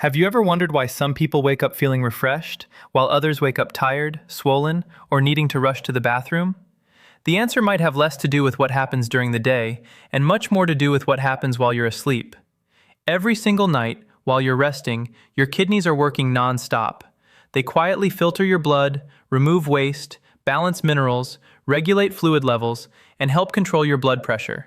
Have you ever wondered why some people wake up feeling refreshed, while others wake up tired, swollen, or needing to rush to the bathroom? The answer might have less to do with what happens during the day, and much more to do with what happens while you're asleep. Every single night, while you're resting, your kidneys are working non-stop. They quietly filter your blood, remove waste, balance minerals, regulate fluid levels, and help control your blood pressure.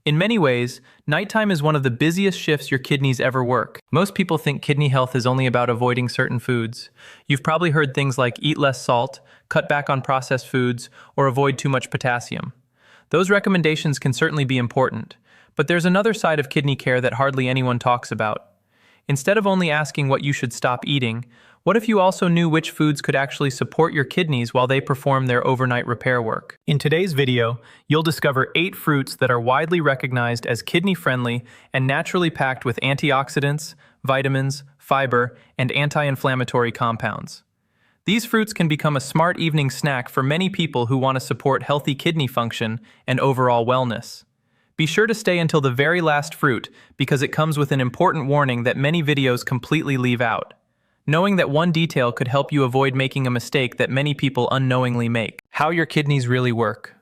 In many ways, nighttime is one of the busiest shifts your kidneys ever work. Most people think kidney health is only about avoiding certain foods. You've probably heard things like eat less salt, cut back on processed foods, or avoid too much potassium. Those recommendations can certainly be important, but there's another side of kidney care that hardly anyone talks about. Instead of only asking what you should stop eating, what if you also knew which foods could actually support your kidneys while they perform their overnight repair work? In today's video, you'll discover 8 fruits that are widely recognized as kidney-friendly and naturally packed with antioxidants, vitamins, fiber, and anti-inflammatory compounds. These fruits can become a smart evening snack for many people who want to support healthy kidney function and overall wellness. Be sure to stay until the very last fruit because it comes with an important warning that many videos completely leave out. Knowing that one detail could help you avoid making a mistake that many people unknowingly make. How your kidneys really work.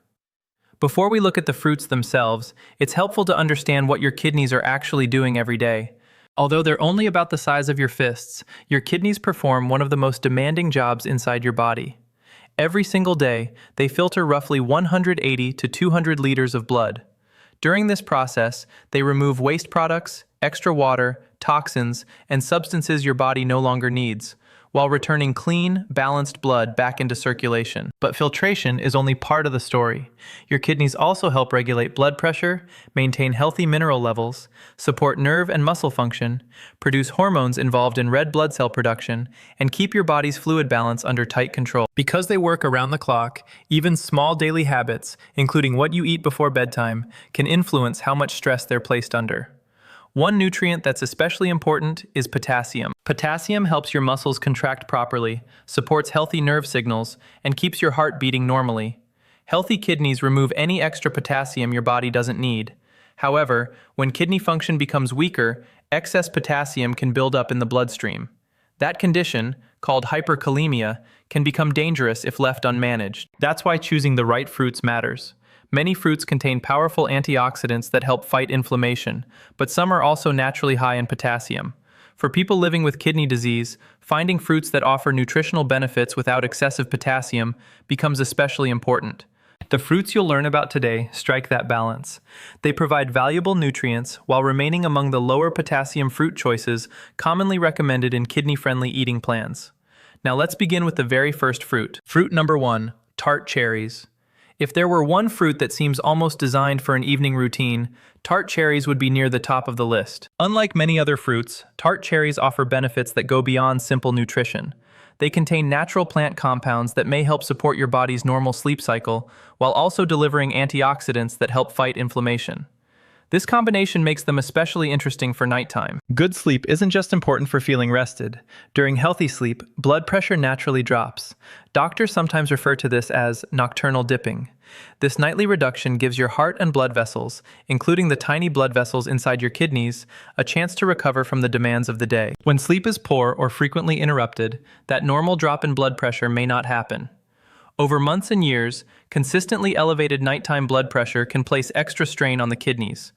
Before we look at the fruits themselves, it's helpful to understand what your kidneys are actually doing every day. Although they're only about the size of your fists, your kidneys perform one of the most demanding jobs inside your body. Every single day, they filter roughly 180 to 200 liters of blood. During this process, they remove waste products, extra water, toxins, and substances your body no longer needs, while returning clean, balanced blood back into circulation. But filtration is only part of the story. Your kidneys also help regulate blood pressure, maintain healthy mineral levels, support nerve and muscle function, produce hormones involved in red blood cell production, and keep your body's fluid balance under tight control. Because they work around the clock, even small daily habits, including what you eat before bedtime, can influence how much stress they're placed under. One nutrient that's especially important is potassium. Potassium helps your muscles contract properly, supports healthy nerve signals, and keeps your heart beating normally. Healthy kidneys remove any extra potassium your body doesn't need. However, when kidney function becomes weaker, excess potassium can build up in the bloodstream. That condition, called hyperkalemia, can become dangerous if left unmanaged. That's why choosing the right fruits matters. Many fruits contain powerful antioxidants that help fight inflammation, but some are also naturally high in potassium. For people living with kidney disease, finding fruits that offer nutritional benefits without excessive potassium becomes especially important. The fruits you'll learn about today strike that balance. They provide valuable nutrients while remaining among the lower potassium fruit choices commonly recommended in kidney-friendly eating plans. Now let's begin with the very first fruit. Fruit number 1, tart cherries. If there were one fruit that seems almost designed for an evening routine, tart cherries would be near the top of the list. Unlike many other fruits, tart cherries offer benefits that go beyond simple nutrition. They contain natural plant compounds that may help support your body's normal sleep cycle, while also delivering antioxidants that help fight inflammation. This combination makes them especially interesting for nighttime. Good sleep isn't just important for feeling rested. During healthy sleep, blood pressure naturally drops. Doctors sometimes refer to this as nocturnal dipping. This nightly reduction gives your heart and blood vessels, including the tiny blood vessels inside your kidneys, a chance to recover from the demands of the day. When sleep is poor or frequently interrupted, that normal drop in blood pressure may not happen. Over months and years, consistently elevated nighttime blood pressure can place extra strain on the kidneys.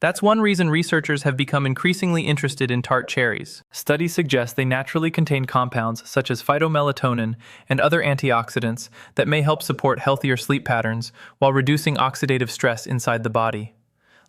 That's one reason researchers have become increasingly interested in tart cherries. Studies suggest they naturally contain compounds such as phytomelatonin and other antioxidants that may help support healthier sleep patterns while reducing oxidative stress inside the body.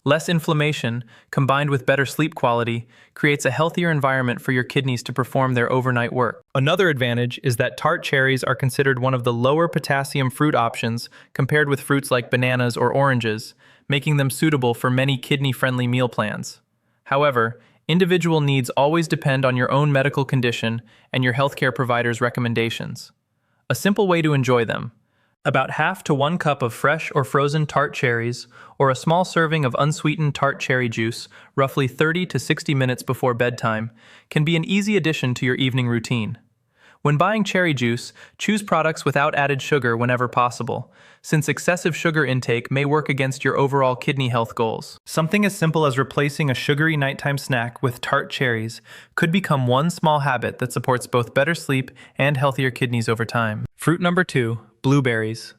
Less inflammation, combined with better sleep quality, creates a healthier environment for your kidneys to perform their overnight work. Another advantage is that tart cherries are considered one of the lower potassium fruit options compared with fruits like bananas or oranges, making them suitable for many kidney-friendly meal plans. However, individual needs always depend on your own medical condition and your healthcare provider's recommendations. A simple way to enjoy them: about half to 1 cup of fresh or frozen tart cherries, or a small serving of unsweetened tart cherry juice, roughly 30 to 60 minutes before bedtime, can be an easy addition to your evening routine. When buying cherry juice, choose products without added sugar whenever possible, since excessive sugar intake may work against your overall kidney health goals. Something as simple as replacing a sugary nighttime snack with tart cherries could become one small habit that supports both better sleep and healthier kidneys over time. Fruit number 2, blueberries.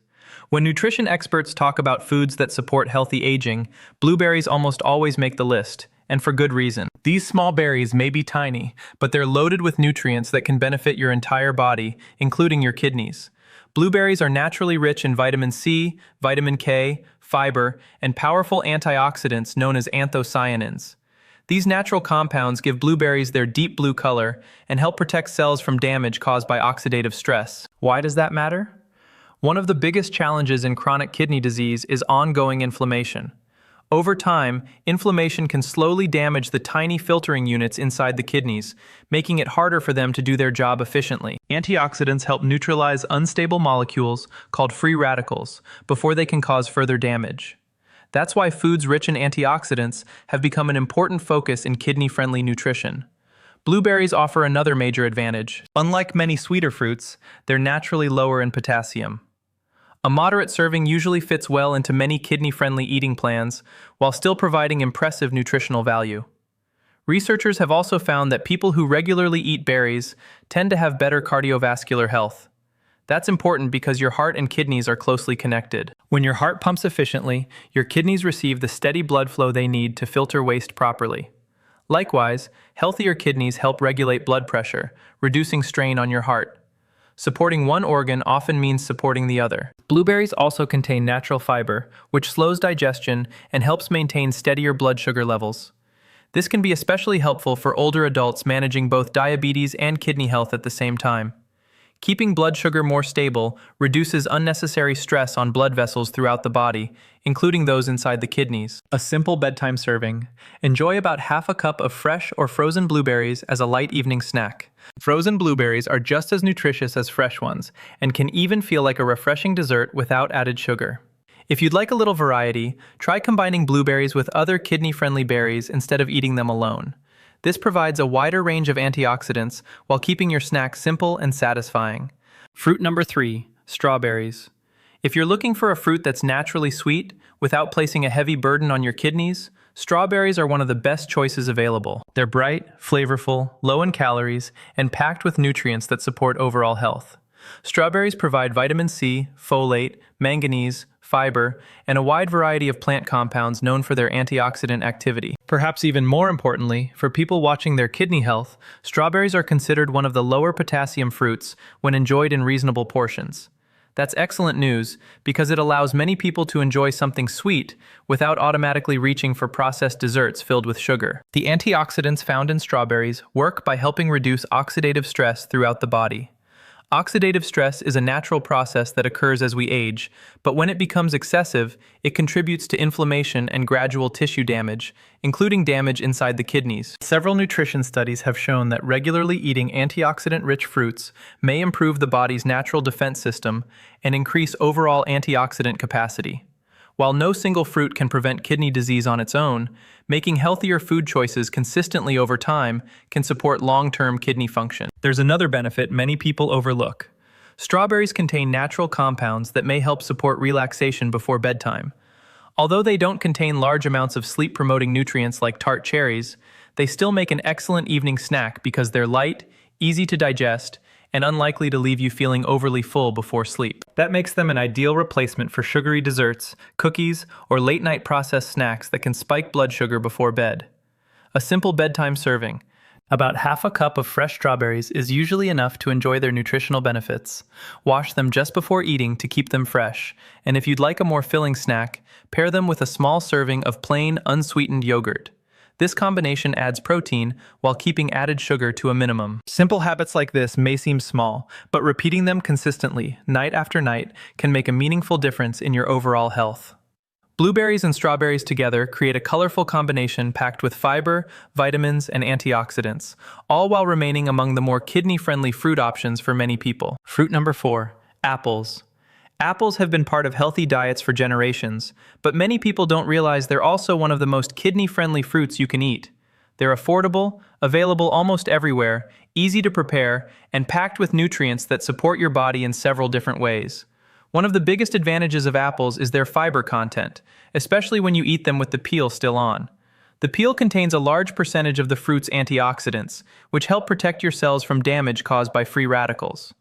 When nutrition experts talk about foods that support healthy aging, blueberries almost always make the list, and for good reason. These small berries may be tiny, but they're loaded with nutrients that can benefit your entire body, including your kidneys. Blueberries are naturally rich in vitamin C, vitamin K, fiber, and powerful antioxidants known as anthocyanins. These natural compounds give blueberries their deep blue color and help protect cells from damage caused by oxidative stress. Why does that matter? One of the biggest challenges in chronic kidney disease is ongoing inflammation. Over time, inflammation can slowly damage the tiny filtering units inside the kidneys, making it harder for them to do their job efficiently. Antioxidants help neutralize unstable molecules called free radicals before they can cause further damage. That's why foods rich in antioxidants have become an important focus in kidney-friendly nutrition. Blueberries offer another major advantage. Unlike many sweeter fruits, they're naturally lower in potassium. A moderate serving usually fits well into many kidney-friendly eating plans, while still providing impressive nutritional value. Researchers have also found that people who regularly eat berries tend to have better cardiovascular health. That's important because your heart and kidneys are closely connected. When your heart pumps efficiently, your kidneys receive the steady blood flow they need to filter waste properly. Likewise, healthier kidneys help regulate blood pressure, reducing strain on your heart. Supporting one organ often means supporting the other. Blueberries also contain natural fiber, which slows digestion and helps maintain steadier blood sugar levels. This can be especially helpful for older adults managing both diabetes and kidney health at the same time. Keeping blood sugar more stable reduces unnecessary stress on blood vessels throughout the body, including those inside the kidneys. A simple bedtime serving. Enjoy about half a cup of fresh or frozen blueberries as a light evening snack. Frozen blueberries are just as nutritious as fresh ones, and can even feel like a refreshing dessert without added sugar. If you'd like a little variety, try combining blueberries with other kidney-friendly berries instead of eating them alone. This provides a wider range of antioxidants while keeping your snack simple and satisfying. Fruit number 3, strawberries. If you're looking for a fruit that's naturally sweet, without placing a heavy burden on your kidneys, strawberries are one of the best choices available. They're bright, flavorful, low in calories, and packed with nutrients that support overall health. Strawberries provide vitamin C, folate, manganese, fiber, and a wide variety of plant compounds known for their antioxidant activity. Perhaps even more importantly, for people watching their kidney health, strawberries are considered one of the lower potassium fruits when enjoyed in reasonable portions. That's excellent news because it allows many people to enjoy something sweet without automatically reaching for processed desserts filled with sugar. The antioxidants found in strawberries work by helping reduce oxidative stress throughout the body. Oxidative stress is a natural process that occurs as we age, but when it becomes excessive, it contributes to inflammation and gradual tissue damage, including damage inside the kidneys. Several nutrition studies have shown that regularly eating antioxidant-rich fruits may improve the body's natural defense system and increase overall antioxidant capacity. While no single fruit can prevent kidney disease on its own, making healthier food choices consistently over time can support long-term kidney function. There's another benefit many people overlook. Strawberries contain natural compounds that may help support relaxation before bedtime. Although they don't contain large amounts of sleep-promoting nutrients like tart cherries, they still make an excellent evening snack because they're light, easy to digest, and unlikely to leave you feeling overly full before sleep. That makes them an ideal replacement for sugary desserts, cookies, or late-night processed snacks that can spike blood sugar before bed. A simple bedtime serving. About half a cup of fresh strawberries is usually enough to enjoy their nutritional benefits. Wash them just before eating to keep them fresh, and if you'd like a more filling snack, pair them with a small serving of plain, unsweetened yogurt. This combination adds protein while keeping added sugar to a minimum. Simple habits like this may seem small, but repeating them consistently, night after night, can make a meaningful difference in your overall health. Blueberries and strawberries together create a colorful combination packed with fiber, vitamins, and antioxidants, all while remaining among the more kidney-friendly fruit options for many people. Fruit number 4, apples. Apples have been part of healthy diets for generations, but many people don't realize they're also one of the most kidney-friendly fruits you can eat. They're affordable, available almost everywhere, easy to prepare, and packed with nutrients that support your body in several different ways. One of the biggest advantages of apples is their fiber content, especially when you eat them with the peel still on. The peel contains a large percentage of the fruit's antioxidants, which help protect your cells from damage caused by free radicals.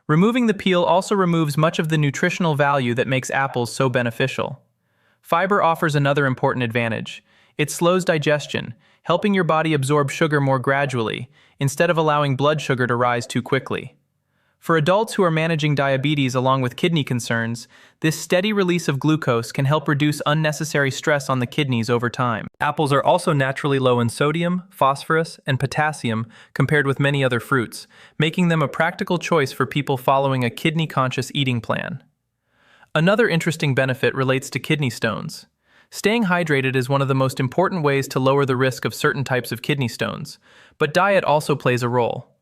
Removing the peel also removes much of the nutritional value that makes apples so beneficial. Fiber offers another important advantage. It slows digestion, helping your body absorb sugar more gradually, instead of allowing blood sugar to rise too quickly. For adults who are managing diabetes along with kidney concerns, this steady release of glucose can help reduce unnecessary stress on the kidneys over time. Apples are also naturally low in sodium, phosphorus, and potassium compared with many other fruits, making them a practical choice for people following a kidney-conscious eating plan. Another interesting benefit relates to kidney stones. Staying hydrated is one of the most important ways to lower the risk of certain types of kidney stones, but diet also plays a role.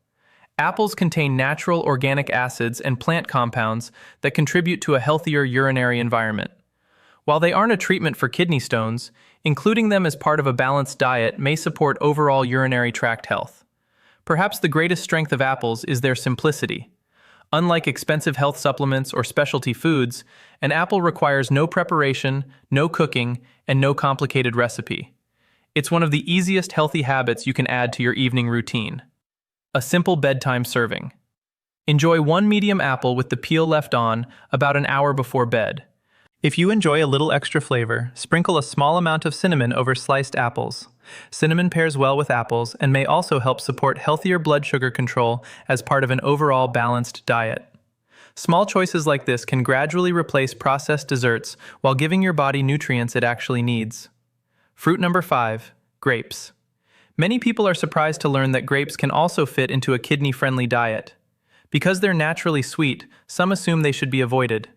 Apples contain natural organic acids and plant compounds that contribute to a healthier urinary environment. While they aren't a treatment for kidney stones, including them as part of a balanced diet may support overall urinary tract health. Perhaps the greatest strength of apples is their simplicity. Unlike expensive health supplements or specialty foods, an apple requires no preparation, no cooking, and no complicated recipe. It's one of the easiest healthy habits you can add to your evening routine. A simple bedtime serving. Enjoy one medium apple with the peel left on about an hour before bed. If you enjoy a little extra flavor, sprinkle a small amount of cinnamon over sliced apples. Cinnamon pairs well with apples and may also help support healthier blood sugar control as part of an overall balanced diet. Small choices like this can gradually replace processed desserts while giving your body nutrients it actually needs. Fruit number 5, grapes. Many people are surprised to learn that grapes can also fit into a kidney-friendly diet. Because they're naturally sweet, some assume they should be avoided.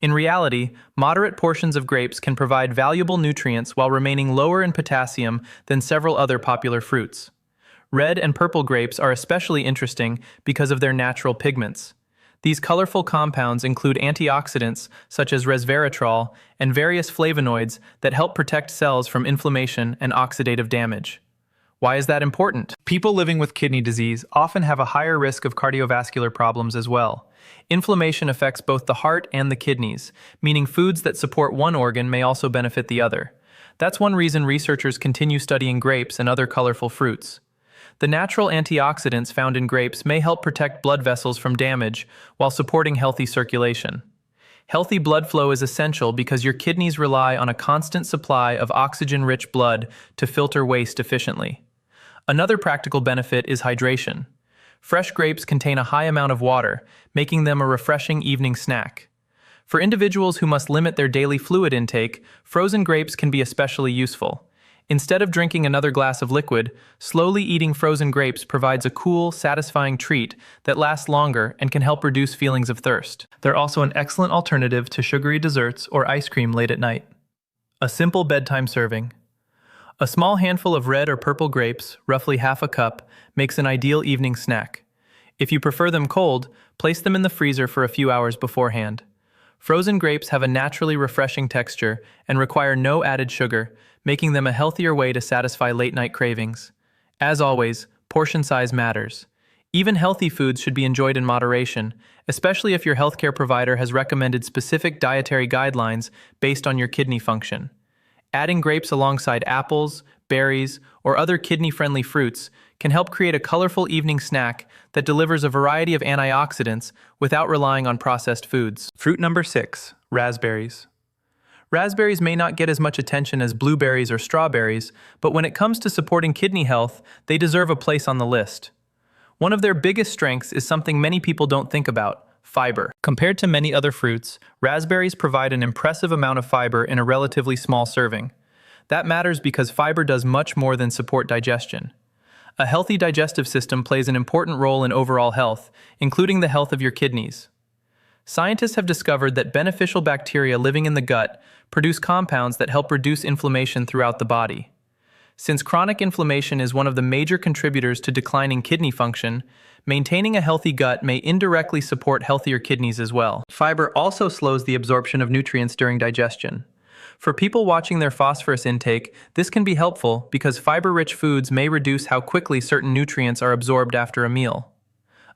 In reality, moderate portions of grapes can provide valuable nutrients while remaining lower in potassium than several other popular fruits. Red and purple grapes are especially interesting because of their natural pigments. These colorful compounds include antioxidants such as resveratrol and various flavonoids that help protect cells from inflammation and oxidative damage. Why is that important? People living with kidney disease often have a higher risk of cardiovascular problems as well. Inflammation affects both the heart and the kidneys, meaning foods that support one organ may also benefit the other. That's one reason researchers continue studying grapes and other colorful fruits. The natural antioxidants found in grapes may help protect blood vessels from damage while supporting healthy circulation. Healthy blood flow is essential because your kidneys rely on a constant supply of oxygen-rich blood to filter waste efficiently. Another practical benefit is hydration. Fresh grapes contain a high amount of water, making them a refreshing evening snack. For individuals who must limit their daily fluid intake, frozen grapes can be especially useful. Instead of drinking another glass of liquid, slowly eating frozen grapes provides a cool, satisfying treat that lasts longer and can help reduce feelings of thirst. They're also an excellent alternative to sugary desserts or ice cream late at night. A simple bedtime serving. A small handful of red or purple grapes, roughly half a cup, makes an ideal evening snack. If you prefer them cold, place them in the freezer for a few hours beforehand. Frozen grapes have a naturally refreshing texture and require no added sugar, making them a healthier way to satisfy late-night cravings. As always, portion size matters. Even healthy foods should be enjoyed in moderation, especially if your healthcare provider has recommended specific dietary guidelines based on your kidney function. Adding grapes alongside apples, berries, or other kidney-friendly fruits can help create a colorful evening snack that delivers a variety of antioxidants without relying on processed foods. Fruit number 6, raspberries. Raspberries may not get as much attention as blueberries or strawberries, but when it comes to supporting kidney health, they deserve a place on the list. One of their biggest strengths is something many people don't think about: fiber. Compared to many other fruits, raspberries provide an impressive amount of fiber in a relatively small serving. That matters because fiber does much more than support digestion. A healthy digestive system plays an important role in overall health, including the health of your kidneys. Scientists have discovered that beneficial bacteria living in the gut produce compounds that help reduce inflammation throughout the body. Since chronic inflammation is one of the major contributors to declining kidney function, maintaining a healthy gut may indirectly support healthier kidneys as well. Fiber also slows the absorption of nutrients during digestion. For people watching their phosphorus intake, this can be helpful because fiber-rich foods may reduce how quickly certain nutrients are absorbed after a meal.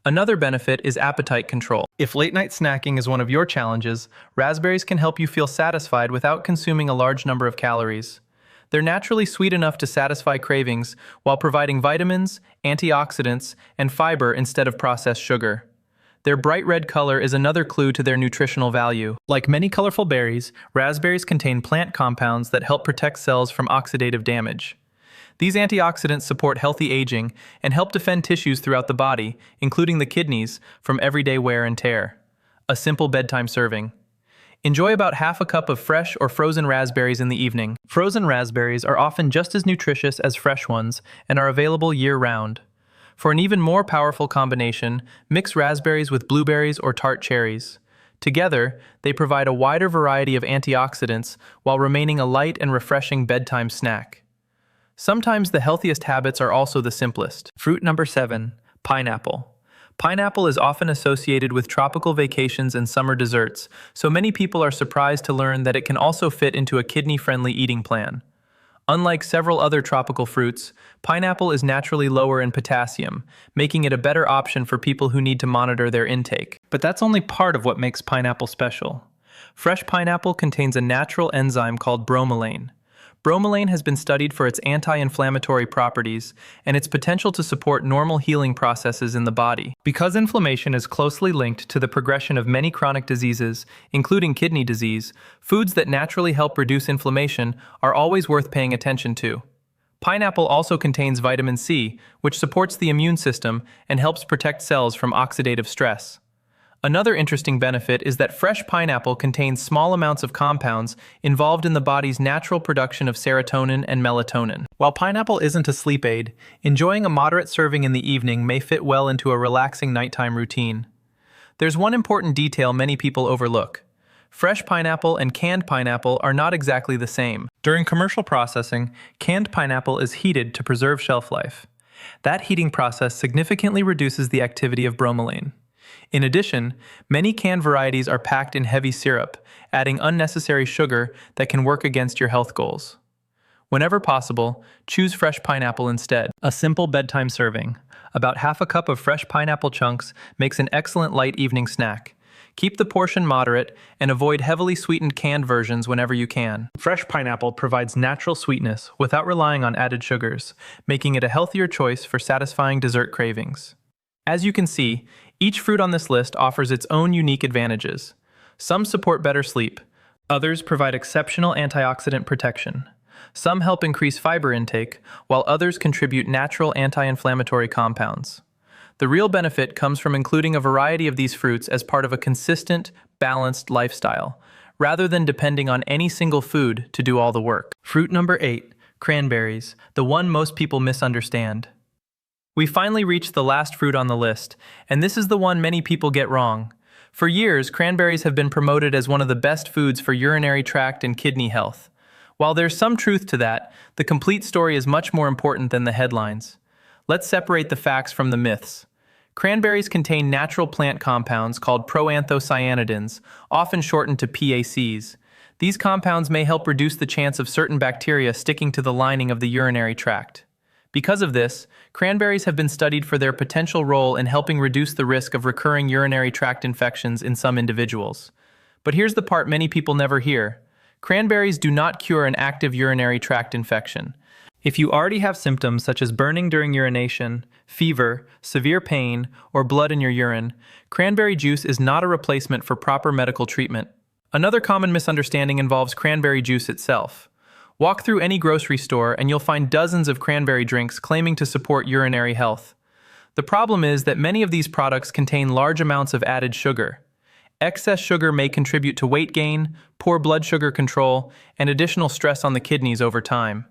Another benefit is appetite control. If late-night snacking is one of your challenges, raspberries can help you feel satisfied without consuming a large number of calories. They're naturally sweet enough to satisfy cravings while providing vitamins, antioxidants, and fiber instead of processed sugar. Their bright red color is another clue to their nutritional value. Like many colorful berries, raspberries contain plant compounds that help protect cells from oxidative damage. These antioxidants support healthy aging and help defend tissues throughout the body, including the kidneys, from everyday wear and tear. A simple bedtime serving. Enjoy about half a cup of fresh or frozen raspberries in the evening. Frozen raspberries are often just as nutritious as fresh ones and are available year-round. For an even more powerful combination, mix raspberries with blueberries or tart cherries. Together, they provide a wider variety of antioxidants while remaining a light and refreshing bedtime snack. Sometimes the healthiest habits are also the simplest. Fruit number 7, pineapple. Pineapple is often associated with tropical vacations and summer desserts, so many people are surprised to learn that it can also fit into a kidney-friendly eating plan. Unlike several other tropical fruits, pineapple is naturally lower in potassium, making it a better option for people who need to monitor their intake. But that's only part of what makes pineapple special. Fresh pineapple contains a natural enzyme called bromelain. Bromelain has been studied for its anti-inflammatory properties and its potential to support normal healing processes in the body. Because inflammation is closely linked to the progression of many chronic diseases, including kidney disease, foods that naturally help reduce inflammation are always worth paying attention to. Pineapple also contains vitamin C, which supports the immune system and helps protect cells from oxidative stress. Another interesting benefit is that fresh pineapple contains small amounts of compounds involved in the body's natural production of serotonin and melatonin. While pineapple isn't a sleep aid, enjoying a moderate serving in the evening may fit well into a relaxing nighttime routine. There's one important detail many people overlook. Fresh pineapple and canned pineapple are not exactly the same. During commercial processing, canned pineapple is heated to preserve shelf life. That heating process significantly reduces the activity of bromelain. In addition, many canned varieties are packed in heavy syrup, adding unnecessary sugar that can work against your health goals. Whenever possible, choose fresh pineapple instead. A simple bedtime serving. About half a cup of fresh pineapple chunks makes an excellent light evening snack. Keep the portion moderate and avoid heavily sweetened canned versions whenever you can. Fresh pineapple provides natural sweetness without relying on added sugars, making it a healthier choice for satisfying dessert cravings. As you can see, each fruit on this list offers its own unique advantages. Some support better sleep. Others provide exceptional antioxidant protection. Some help increase fiber intake, while others contribute natural anti-inflammatory compounds. The real benefit comes from including a variety of these fruits as part of a consistent, balanced lifestyle, rather than depending on any single food to do all the work. Fruit number 8, cranberries, the one most people misunderstand. We finally reached the last fruit on the list, and this is the one many people get wrong. For years, cranberries have been promoted as one of the best foods for urinary tract and kidney health. While there's some truth to that, the complete story is much more important than the headlines. Let's separate the facts from the myths. Cranberries contain natural plant compounds called proanthocyanidins, often shortened to PACs. These compounds may help reduce the chance of certain bacteria sticking to the lining of the urinary tract. Because of this, cranberries have been studied for their potential role in helping reduce the risk of recurring urinary tract infections in some individuals. But here's the part many people never hear. Cranberries do not cure an active urinary tract infection. If you already have symptoms such as burning during urination, fever, severe pain, or blood in your urine, cranberry juice is not a replacement for proper medical treatment. Another common misunderstanding involves cranberry juice itself. Walk through any grocery store and you'll find dozens of cranberry drinks claiming to support urinary health. The problem is that many of these products contain large amounts of added sugar. Excess sugar may contribute to weight gain, poor blood sugar control, and additional stress on the kidneys over time.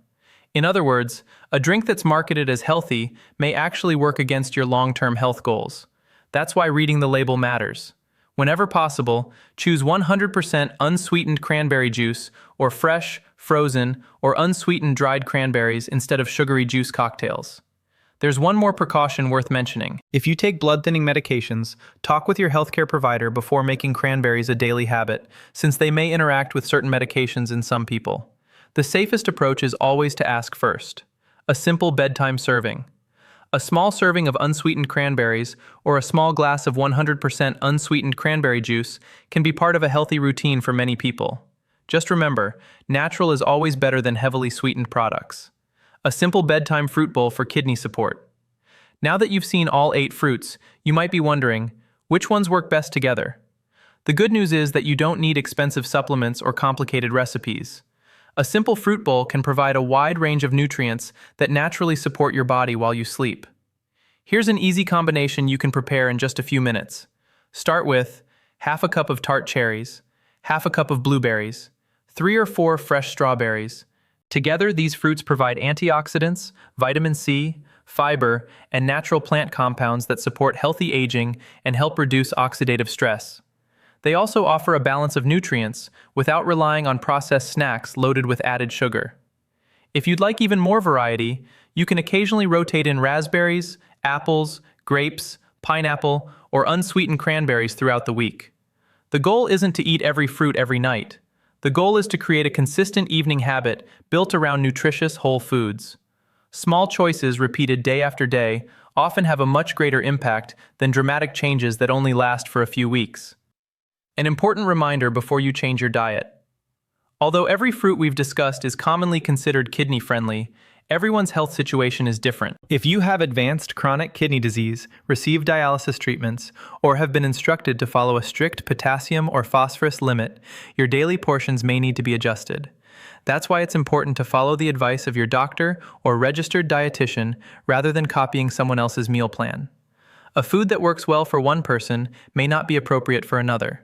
In other words, a drink that's marketed as healthy may actually work against your long-term health goals. That's why reading the label matters. Whenever possible, choose 100% unsweetened cranberry juice or fresh, frozen, or unsweetened dried cranberries instead of sugary juice cocktails. There's one more precaution worth mentioning. If you take blood-thinning medications, talk with your healthcare provider before making cranberries a daily habit, since they may interact with certain medications in some people. The safest approach is always to ask first. A simple bedtime serving. A small serving of unsweetened cranberries or a small glass of 100% unsweetened cranberry juice can be part of a healthy routine for many people. Just remember, natural is always better than heavily sweetened products. A simple bedtime fruit bowl for kidney support. Now that you've seen all 8 fruits, you might be wondering, which ones work best together? The good news is that you don't need expensive supplements or complicated recipes. A simple fruit bowl can provide a wide range of nutrients that naturally support your body while you sleep. Here's an easy combination you can prepare in just a few minutes. Start with half a cup of tart cherries, half a cup of blueberries, 3 or 4 fresh strawberries. Together, these fruits provide antioxidants, vitamin C, fiber, and natural plant compounds that support healthy aging and help reduce oxidative stress. They also offer a balance of nutrients without relying on processed snacks loaded with added sugar. If you'd like even more variety, you can occasionally rotate in raspberries, apples, grapes, pineapple, or unsweetened cranberries throughout the week. The goal isn't to eat every fruit every night. The goal is to create a consistent evening habit built around nutritious whole foods. Small choices repeated day after day often have a much greater impact than dramatic changes that only last for a few weeks. An important reminder before you change your diet. Although every fruit we've discussed is commonly considered kidney-friendly, everyone's health situation is different. If you have advanced chronic kidney disease, receive dialysis treatments, or have been instructed to follow a strict potassium or phosphorus limit, your daily portions may need to be adjusted. That's why it's important to follow the advice of your doctor or registered dietitian rather than copying someone else's meal plan. A food that works well for one person may not be appropriate for another.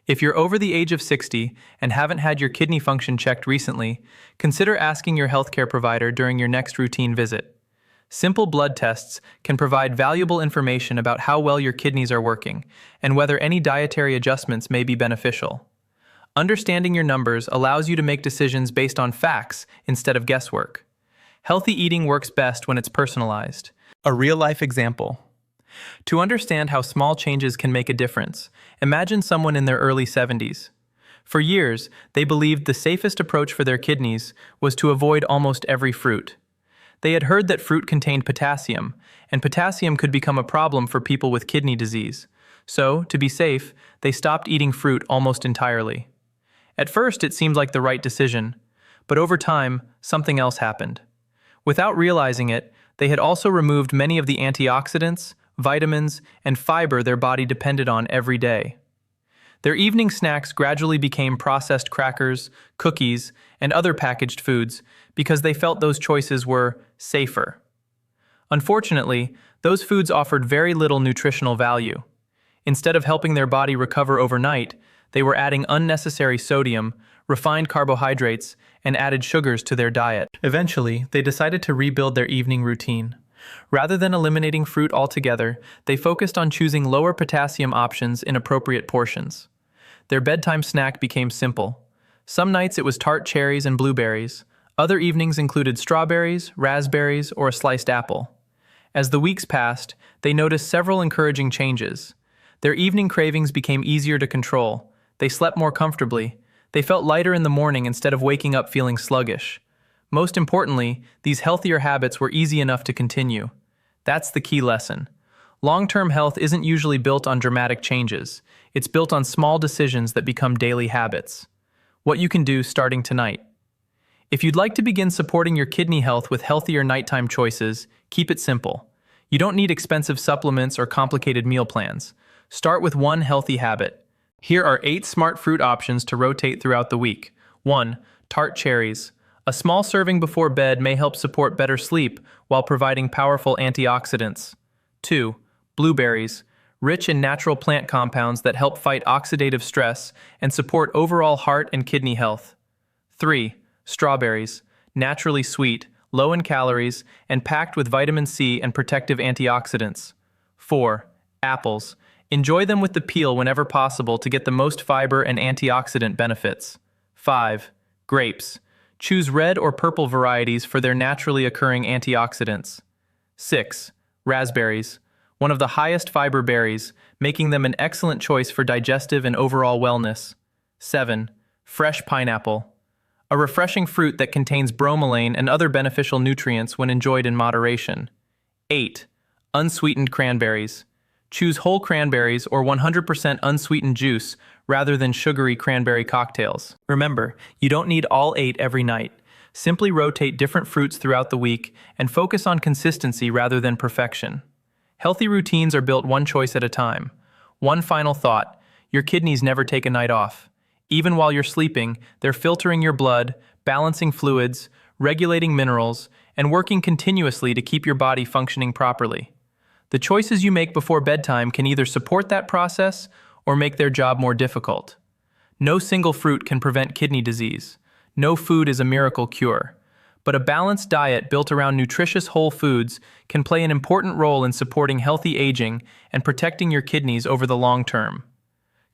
If you're over the age of 60 and haven't had your kidney function checked recently, consider asking your healthcare provider during your next routine visit. Simple blood tests can provide valuable information about how well your kidneys are working and whether any dietary adjustments may be beneficial. Understanding your numbers allows you to make decisions based on facts instead of guesswork. Healthy eating works best when it's personalized. A real-life example. To understand how small changes can make a difference, imagine someone in their early 70s. For years, they believed the safest approach for their kidneys was to avoid almost every fruit. They had heard that fruit contained potassium, and potassium could become a problem for people with kidney disease. So, to be safe, they stopped eating fruit almost entirely. At first, it seemed like the right decision, but over time, something else happened. Without realizing it, they had also removed many of the antioxidants, vitamins, and fiber their body depended on every day. Their evening snacks gradually became processed crackers, cookies, and other packaged foods because they felt those choices were safer. Unfortunately, those foods offered very little nutritional value. Instead of helping their body recover overnight, they were adding unnecessary sodium, refined carbohydrates, and added sugars to their diet. Eventually, they decided to rebuild their evening routine. Rather than eliminating fruit altogether, they focused on choosing lower potassium options in appropriate portions. Their bedtime snack became simple. Some nights it was tart cherries and blueberries. Other evenings included strawberries, raspberries, or a sliced apple. As the weeks passed, they noticed several encouraging changes. Their evening cravings became easier to control. They slept more comfortably. They felt lighter in the morning instead of waking up feeling sluggish. Most importantly, these healthier habits were easy enough to continue. That's the key lesson. Long-term health isn't usually built on dramatic changes. It's built on small decisions that become daily habits. What you can do starting tonight. If you'd like to begin supporting your kidney health with healthier nighttime choices, keep it simple. You don't need expensive supplements or complicated meal plans. Start with one healthy habit. Here are 8 smart fruit options to rotate throughout the week. 1. Tart cherries. A small serving before bed may help support better sleep while providing powerful antioxidants. 2. Blueberries, rich in natural plant compounds that help fight oxidative stress and support overall heart and kidney health. 3. Strawberries, naturally sweet, low in calories, and packed with vitamin C and protective antioxidants. 4. Apples, enjoy them with the peel whenever possible to get the most fiber and antioxidant benefits. 5. Grapes, choose red or purple varieties for their naturally occurring antioxidants. 6. Raspberries, one of the highest fiber berries, making them an excellent choice for digestive and overall wellness. 7. Fresh pineapple, a refreshing fruit that contains bromelain and other beneficial nutrients when enjoyed in moderation. 8. Unsweetened cranberries. Choose whole cranberries or 100% unsweetened juice rather than sugary cranberry cocktails. Remember, you don't need all 8 every night. Simply rotate different fruits throughout the week and focus on consistency rather than perfection. Healthy routines are built one choice at a time. One final thought: your kidneys never take a night off. Even while you're sleeping, they're filtering your blood, balancing fluids, regulating minerals, and working continuously to keep your body functioning properly. The choices you make before bedtime can either support that process or make their job more difficult. No single fruit can prevent kidney disease. No food is a miracle cure. But a balanced diet built around nutritious whole foods can play an important role in supporting healthy aging and protecting your kidneys over the long term.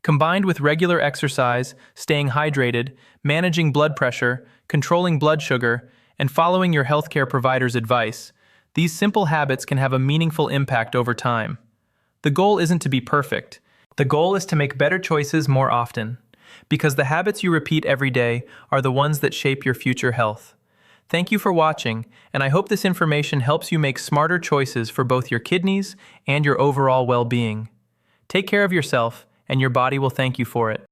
Combined with regular exercise, staying hydrated, managing blood pressure, controlling blood sugar, and following your healthcare provider's advice, these simple habits can have a meaningful impact over time. The goal isn't to be perfect. The goal is to make better choices more often, because the habits you repeat every day are the ones that shape your future health. Thank you for watching, and I hope this information helps you make smarter choices for both your kidneys and your overall well-being. Take care of yourself, and your body will thank you for it.